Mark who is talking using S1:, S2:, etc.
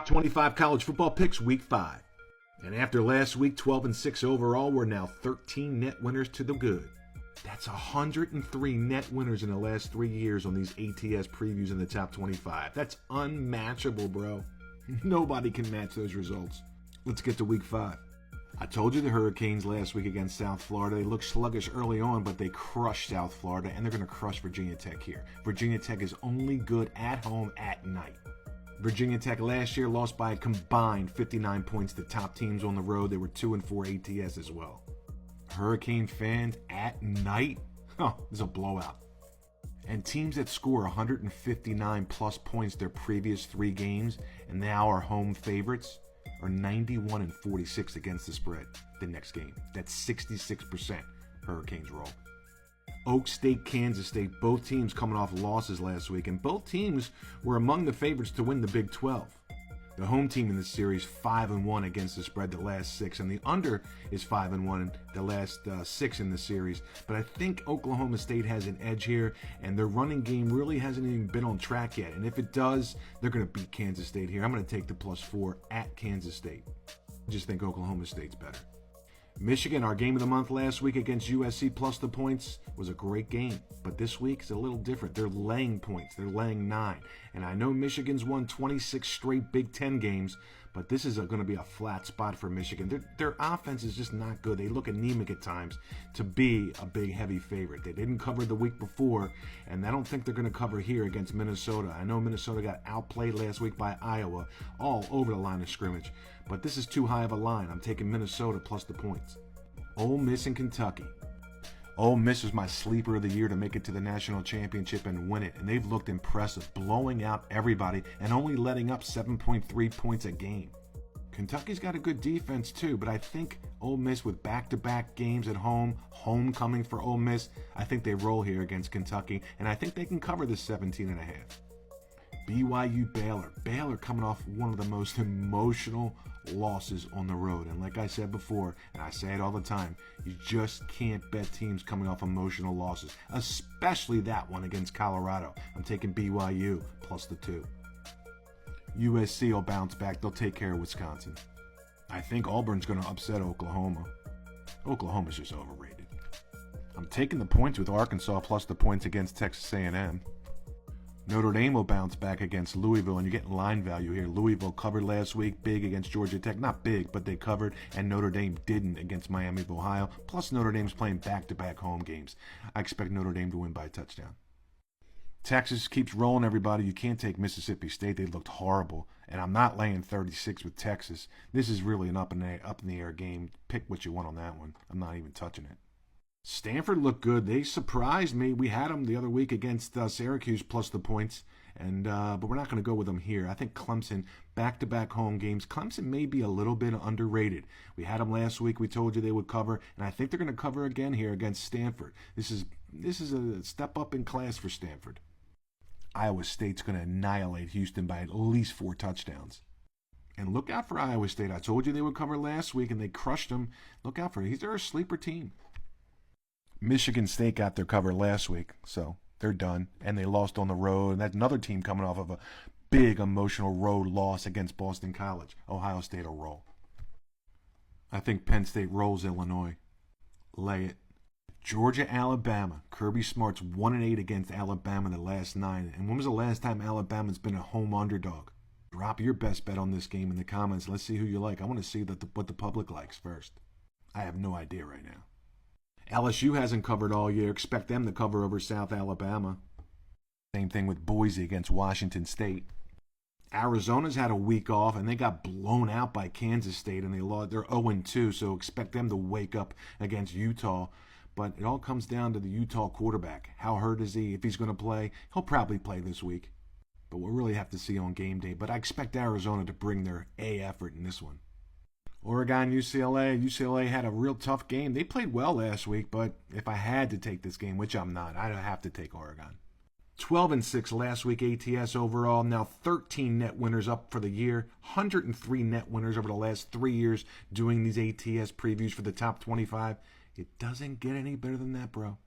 S1: Top 25 college football picks week 5. And after last week, 12-6 overall, we're now 13 net winners to the good. That's 103 net winners in the last 3 years on these ATS previews in the top 25. That's unmatchable, bro. Nobody can match those results. Let's get to week 5. I told you the Hurricanes last week against South Florida. They looked sluggish early on, but they crushed South Florida, and they're going to crush Virginia Tech here. Virginia Tech is only good at home at night. Virginia Tech last year lost by a combined 59 points to top teams on the road. They were 2-4 ATS as well. Hurricane fans at night? It's a blowout. And teams that score 159 plus points their previous 3 games and now are home favorites are 91-46 against the spread the next game. That's 66% Hurricanes roll. Oak State, Kansas State, both teams coming off losses last week, and both teams were among the favorites to win the Big 12. The home team in this series 5-1 against the spread the last 6, and the under is 5-1 the last 6 in the series. But I think Oklahoma State has an edge here, and their running game really hasn't even been on track yet. And if it does, they're going to beat Kansas State here. I'm going to take the +4 at Kansas State. I just think Oklahoma State's better. Michigan, our game of the month last week against USC plus the points, was a great game. But this week is a little different. They're laying points. They're laying 9. And I know Michigan's won 26 straight Big Ten games, but this is going to be a flat spot for Michigan. Their offense is just not good. They look anemic at times to be a big, heavy favorite. They didn't cover the week before, and I don't think they're going to cover here against Minnesota. I know Minnesota got outplayed last week by Iowa all over the line of scrimmage, but this is too high of a line. I'm taking Minnesota plus the points. Ole Miss and Kentucky. Ole Miss was my sleeper of the year to make it to the national championship and win it, and they've looked impressive, blowing out everybody and only letting up 7.3 points a game. Kentucky's got a good defense too, but I think Ole Miss with back-to-back games at home, homecoming for Ole Miss, I think they roll here against Kentucky, and I think they can cover this 17.5. BYU Baylor. Baylor coming off one of the most emotional losses on the road. And like I said before, and I say it all the time, you just can't bet teams coming off emotional losses, especially that one against Colorado. I'm taking BYU plus the 2. USC will bounce back. They'll take care of Wisconsin. I think Auburn's going to upset Oklahoma. Oklahoma's just overrated. I'm taking the points with Arkansas plus the points against Texas A&M. Notre Dame will bounce back against Louisville, and you're getting line value here. Louisville covered last week, big against Georgia Tech. Not big, but they covered, and Notre Dame didn't against Miami of Ohio. Plus, Notre Dame's playing back-to-back home games. I expect Notre Dame to win by a touchdown. Texas keeps rolling, everybody. You can't take Mississippi State. They looked horrible, and I'm not laying 36 with Texas. This is really an up-in-the-air game. Pick what you want on that one. I'm not even touching it. Stanford looked good. They surprised me. We had them the other week against Syracuse plus the points, and but we're not going to go with them here. I think Clemson, back-to-back home games. Clemson may be a little bit underrated. We had them last week. We told you they would cover, and I think they're going to cover again here against Stanford. This is a step up in class for Stanford. Iowa State's going to annihilate Houston by at least 4 touchdowns. And look out for Iowa State. I told you they would cover last week, and they crushed them. Look out for it. They're a sleeper team. Michigan State got their cover last week, so they're done. And they lost on the road. And that's another team coming off of a big emotional road loss against Boston College. Ohio State will roll. I think Penn State rolls Illinois. Lay it. Georgia, Alabama. Kirby Smart's 1-8 against Alabama the last 9. And when was the last time Alabama's been a home underdog? Drop your best bet on this game in the comments. Let's see who you like. I want to see what the public likes first. I have no idea right now. LSU hasn't covered all year. Expect them to cover over South Alabama. Same thing with Boise against Washington State. Arizona's had a week off, and they got blown out by Kansas State, and they're 0-2, so expect them to wake up against Utah. But it all comes down to the Utah quarterback. How hurt is he? If he's going to play, he'll probably play this week. But we'll really have to see on game day. But I expect Arizona to bring their A effort in this one. Oregon, UCLA. UCLA had a real tough game. They played well last week, but if I had to take this game, which I'm not, I'd have to take Oregon. 12-6 last week ATS overall. Now 13 net winners up for the year. 103 net winners over the last 3 years doing these ATS previews for the top 25. It doesn't get any better than that, bro.